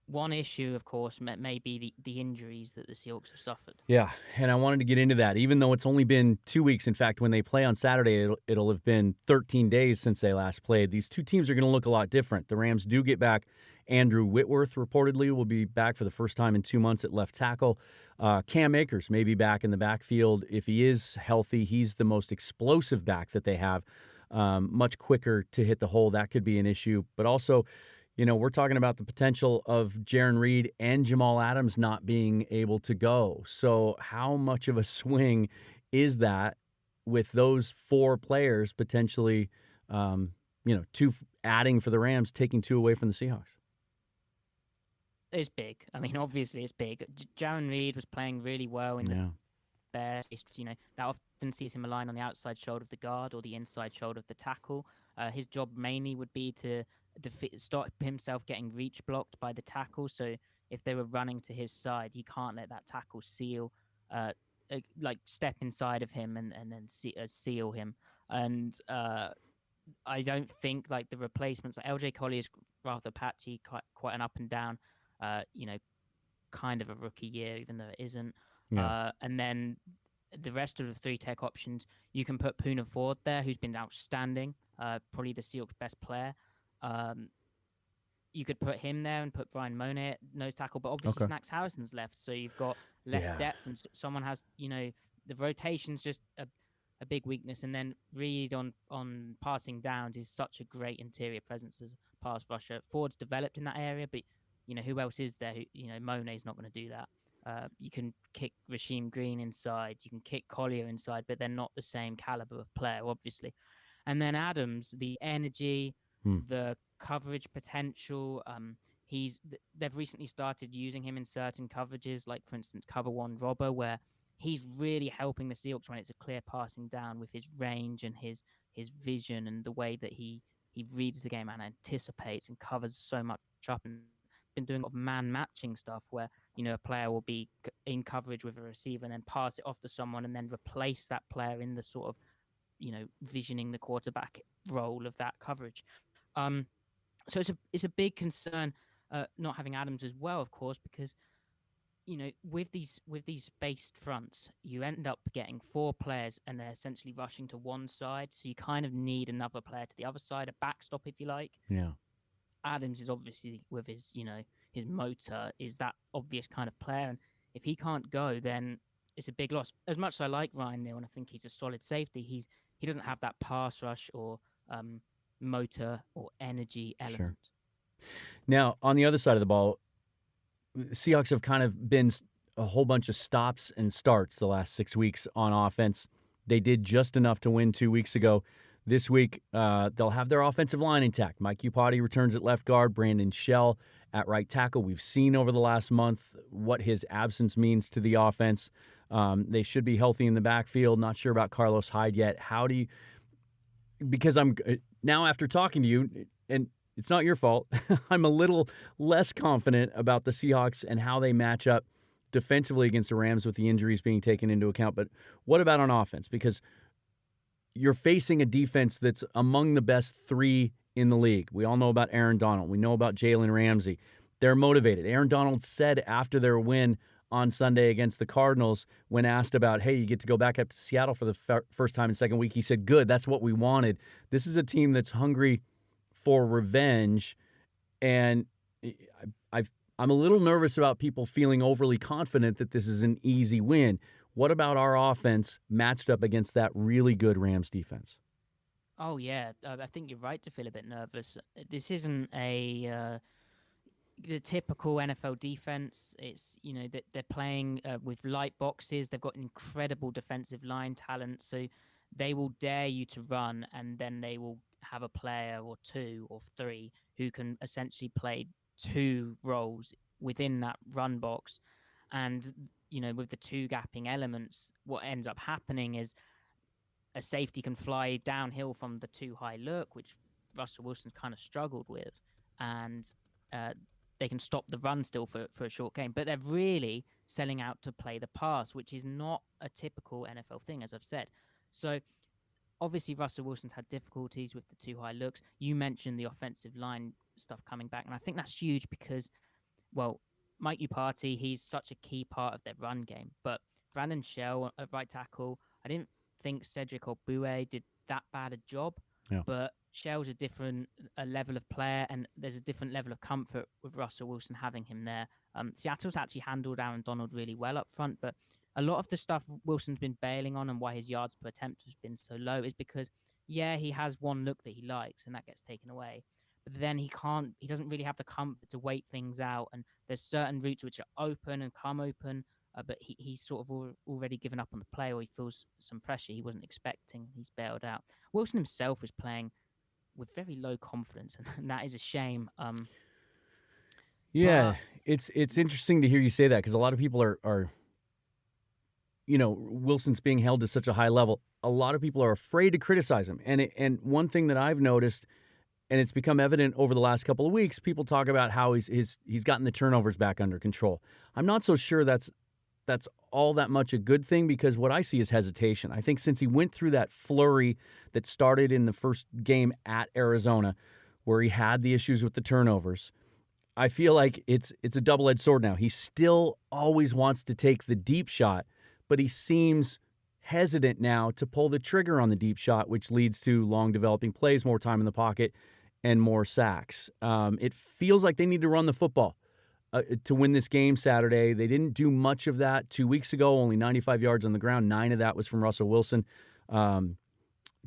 One issue, of course, may be the injuries that the Seahawks have suffered. Yeah, and I wanted to get into that. Even though it's only been 2 weeks, in fact, when they play on Saturday, it'll have been 13 days since they last played. These two teams are going to look a lot different. The Rams do get back Andrew Whitworth, reportedly, will be back for the first time in 2 months at left tackle. Cam Akers may be back in the backfield. If he is healthy, he's the most explosive back that they have, much quicker to hit the hole. That could be an issue. But also, we're talking about the potential of Jaron Reed and Jamal Adams not being able to go. So how much of a swing is that? with those 4 players potentially, 2 adding for the Rams, taking 2 away from the Seahawks? It's big. I mean, obviously it's big. Jaron Reed was playing really well in the Bears. That often sees him align on the outside shoulder of the guard or the inside shoulder of the tackle. His job mainly would be to stop himself getting reach blocked by the tackle. So if they were running to his side, he can't let that tackle step inside of him and then seal him. And I don't think like the replacements. Like LJ Collier is rather patchy, quite an up and down. Kind of a rookie year, even though it isn't. Yeah. And then the rest of the 3 tech options, you can put Poona Ford there, who's been outstanding, probably the Seahawks' best player. You could put him there and put Brian Mone at nose tackle, but obviously Snacks Harrison's left, so you've got less depth, and someone has, the rotation's just a big weakness. And then Reed on passing downs is such a great interior presence as a pass rusher. Ford's developed in that area, but who else is there? Mone's not going to do that. You can kick Rasheem Green inside. You can kick Collier inside, but they're not the same caliber of player, obviously. And then Adams, the energy, the coverage potential. They've recently started using him in certain coverages, like, for instance, cover 1 robber, where he's really helping the Seahawks when it's a clear passing down with his range and his vision and the way that he reads the game and anticipates and covers so much up. And been doing a lot of man matching stuff where a player will be in coverage with a receiver and then pass it off to someone and then replace that player in the sort of visioning the quarterback role of that coverage. So it's a big concern not having Adams as well, of course, because with these spaced fronts, you end up getting 4 players and they're essentially rushing to one side, so you kind of need another player to the other side, a backstop if you like. Yeah. Adams is obviously, with his his motor, is that obvious kind of player, and if he can't go, then it's a big loss. As much as I like Ryan Neal and I think he's a solid safety, he doesn't have that pass rush or motor or energy element. Sure. Now, on the other side of the ball, Seahawks have kind of been a whole bunch of stops and starts the last 6 weeks on offense. They did just enough to win 2 weeks ago. This week, they'll have their offensive line intact. Mike Upati returns at left guard, Brandon Shell at right tackle. We've seen over the last month what his absence means to the offense. They should be healthy in the backfield. Not sure about Carlos Hyde yet. Because I'm now, after talking to you, and it's not your fault, I'm a little less confident about the Seahawks and how they match up defensively against the Rams with the injuries being taken into account. But what about on offense? Because you're facing a defense that's among the best 3 in the league. We all know about Aaron Donald. We know about Jalen Ramsey. They're motivated. Aaron Donald said after their win on Sunday against the Cardinals, when asked about, hey, you get to go back up to Seattle for the first time in second week, he said, good, that's what we wanted. This is a team that's hungry for revenge, and I'm a little nervous about people feeling overly confident that this is an easy win. What about our offense matched up against that really good Rams defense? Oh, yeah. I think you're right to feel a bit nervous. This isn't the typical NFL defense. It's, that they're playing with light boxes. They've got incredible defensive line talent. So they will dare you to run, and then they will have a player or 2 or 3 who can essentially play 2 roles within that run box. And with the 2 gapping elements, what ends up happening is a safety can fly downhill from the 2 high look, which Russell Wilson's kind of struggled with, and they can stop the run still for a short game. But they're really selling out to play the pass, which is not a typical NFL thing, as I've said. So obviously Russell Wilson's had difficulties with the 2 high looks. You mentioned the offensive line stuff coming back, and I think that's huge because, well, Mike Upati, he's such a key part of their run game. But Brandon Shell at right tackle, I didn't think Cedric Ogbuehi did that bad a job. Yeah. But Shell's a different level of player, and there's a different level of comfort with Russell Wilson having him there. Seattle's actually handled Aaron Donald really well up front, but a lot of the stuff Wilson's been bailing on and why his yards per attempt has been so low is because, yeah, he has one look that he likes, and that gets taken away. But then he doesn't really have the comfort to wait things out. And there's certain routes which are open and come open. but he's sort of already given up on the play, or he feels some pressure he wasn't expecting. He's bailed out. Wilson himself is playing with very low confidence, and that is a shame. Yeah, it's interesting to hear you say that, because a lot of people are Wilson's being held to such a high level. A lot of people are afraid to criticize him, and one thing that I've noticed, and it's become evident over the last couple of weeks, people talk about how he's gotten the turnovers back under control. I'm not so sure that's all that much a good thing, because what I see is hesitation. I think since he went through that flurry that started in the first game at Arizona, where he had the issues with the turnovers, I feel like it's a double-edged sword now. He still always wants to take the deep shot, but he seems hesitant now to pull the trigger on the deep shot, which leads to long developing plays, more time in the pocket, and more sacks. It feels like they need to run the football to win this game Saturday. They didn't do much of that 2 weeks ago, only 95 yards on the ground. 9 of that was from Russell Wilson.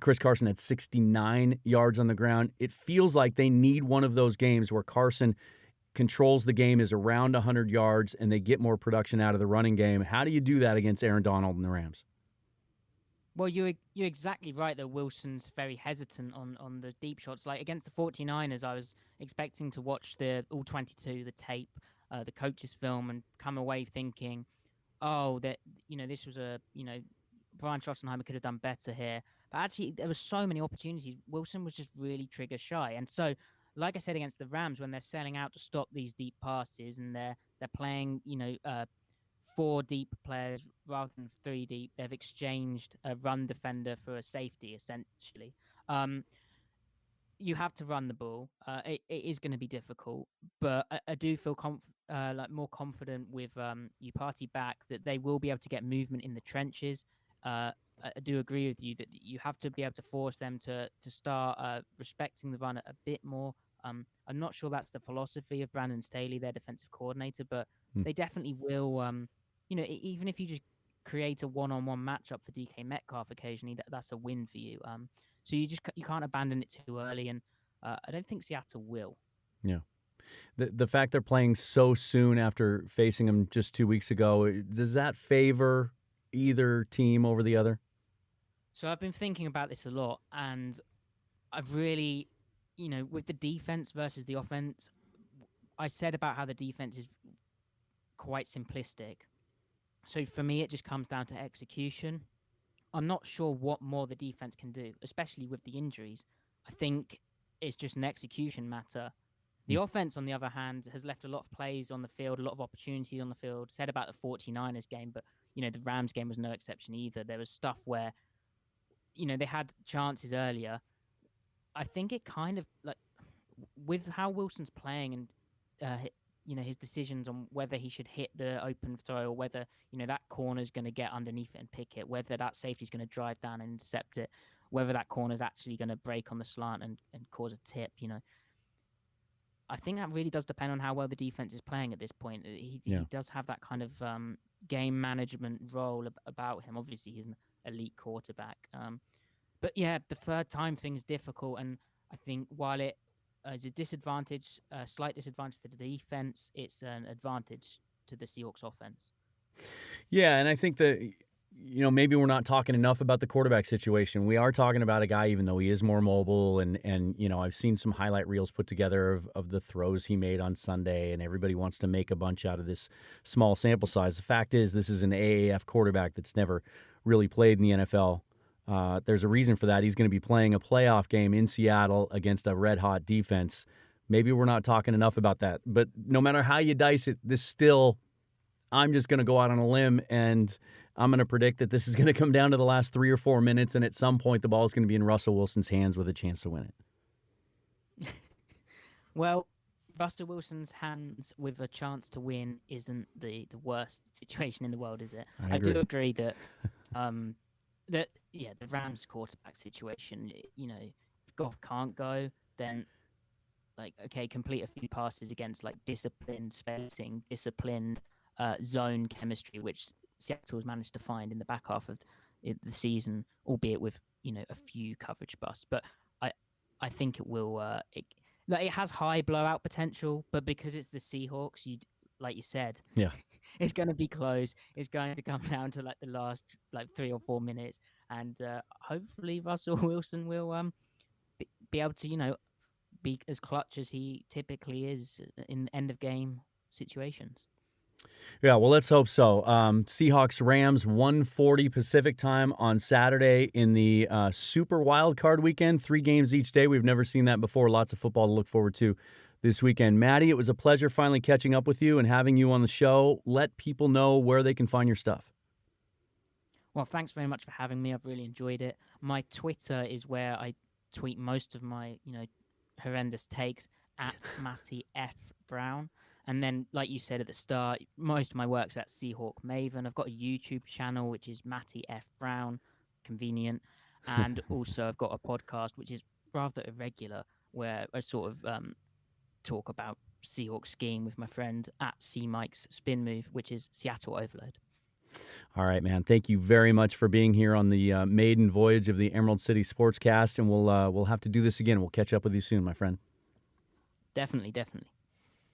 Chris Carson had 69 yards on the ground. It feels like they need one of those games where Carson controls the game, is around 100 yards, and they get more production out of the running game. How do you do that against Aaron Donald and the Rams? Well, you're exactly right that Wilson's very hesitant on the deep shots. Like against the 49ers, I was expecting to watch the all 22, the tape, the coach's film, and come away thinking, oh, that this was Brian Schottenheimer could have done better here. But actually, there were so many opportunities. Wilson was just really trigger shy, and so, like I said, against the Rams, when they're selling out to stop these deep passes and they're playing, 4 deep players rather than 3 deep, they've exchanged a run defender for a safety, essentially. You have to run the ball. It is going to be difficult, but I do feel more confident with Upati back that they will be able to get movement in the trenches. I do agree with you that you have to be able to force them to start respecting the run a bit more. I'm not sure that's the philosophy of Brandon Staley, their defensive coordinator, but they definitely will. Even if you just create a one-on-one matchup for DK Metcalf occasionally, that's a win for you. So you can't abandon it too early, and I don't think Seattle will. Yeah. The fact they're playing so soon after facing them just 2 weeks ago, does that favor either team over the other? So I've been thinking about this a lot, and I've really, with the defense versus the offense, I said about how the defense is quite simplistic. So for me, it just comes down to execution. I'm not sure what more the defense can do, especially with the injuries. I think it's just an execution matter. The offense, on the other hand, has left a lot of plays on the field, a lot of opportunities on the field. Said about the 49ers game, but, the Rams game was no exception either. There was stuff where, they had chances earlier. I think it kind of, with how Wilson's playing and, his decisions on whether he should hit the open throw or whether, that corner's going to get underneath it and pick it, whether that safety's going to drive down and intercept it, whether that corner's actually going to break on the slant and cause a tip, I think that really does depend on how well the defense is playing at this point. He does have that kind of game management role about him. Obviously, he's an elite quarterback. But yeah, the third time thing is difficult, and I think while it is a disadvantage, a slight disadvantage to the defense, it's an advantage to the Seahawks offense. Yeah, and I think that, maybe we're not talking enough about the quarterback situation. We are talking about a guy, even though he is more mobile, and I've seen some highlight reels put together of the throws he made on Sunday, and everybody wants to make a bunch out of this small sample size. The fact is, this is an AAF quarterback that's never really played in the NFL. There's a reason for that. He's going to be playing a playoff game in Seattle against a red-hot defense. Maybe we're not talking enough about that. But no matter how you dice it, I'm just going to go out on a limb, and I'm going to predict that this is going to come down to the last 3 or 4 minutes, and at some point the ball is going to be in Russell Wilson's hands with a chance to win it. Well, Russell Wilson's hands with a chance to win isn't the worst situation in the world, is it? I do agree that the Rams quarterback situation, if Goff can't go, then complete a few passes against disciplined spacing, disciplined zone chemistry, which Seattle's managed to find in the back half of the season, albeit with a few coverage busts. But I think it will. It has high blowout potential, but because it's the Seahawks, like you said, It's going to be close. It's going to come down to like the last 3 or 4 minutes, and hopefully Russell Wilson will be able to be as clutch as he typically is in end of game situations. Yeah, well, let's hope so. Seahawks Rams 1:40 Pacific time on Saturday in the Super Wild Card weekend. 3 games each day. We've never seen that before. Lots of football to look forward to this weekend. Matty, it was a pleasure finally catching up with you and having you on the show. Let people know where they can find your stuff. Well, thanks very much for having me. I've really enjoyed it. My Twitter is where I tweet most of my, horrendous takes at Matty F. Brown. And then, like you said at the start, most of my work's at Seahawk Maven. I've got a YouTube channel, which is Matty F. Brown, convenient. And also I've got a podcast, which is rather irregular, where I sort of talk about Seahawk skiing with my friend at C Mike's Spin Move, which is Seattle Overload. All right, man. Thank you very much for being here on the maiden voyage of the Emerald City Sportscast, and we'll have to do this again. We'll catch up with you soon, my friend. Definitely.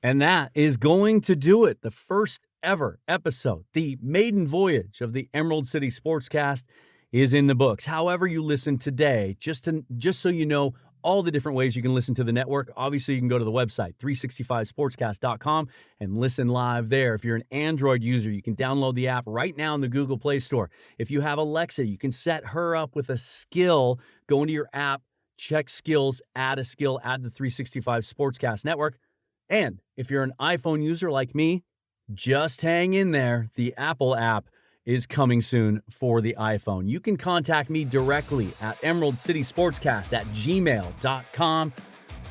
And that is going to do it. The first ever episode, the maiden voyage of the Emerald City Sportscast, is in the books. However you listen today, just so you know all the different ways you can listen to the network, obviously you can go to the website, 365sportscast.com, and listen live there. If you're an Android user, you can download the app right now in the Google Play Store. If you have Alexa, you can set her up with a skill. Go into your app, check skills, add a skill, add the 365 Sportscast network. And if you're an iPhone user like me, just hang in there. The Apple app is coming soon for the iPhone. You can contact me directly at emeraldcitysportscast@gmail.com.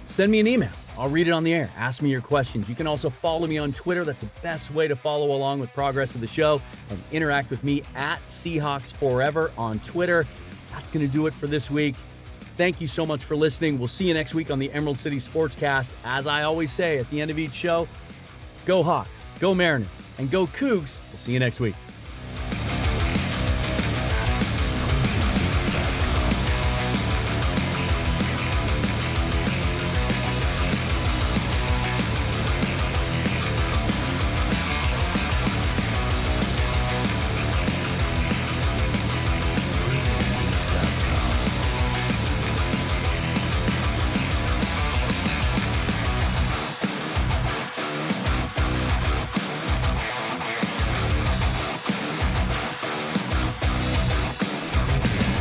Send me an email. I'll read it on the air. Ask me your questions. You can also follow me on Twitter. That's the best way to follow along with progress of the show and interact with me at Seahawks Forever on Twitter. That's going to do it for this week. Thank you so much for listening. We'll see you next week on the Emerald City Sportscast. As I always say at the end of each show, go Hawks, go Mariners, and go Cougs. We'll see you next week.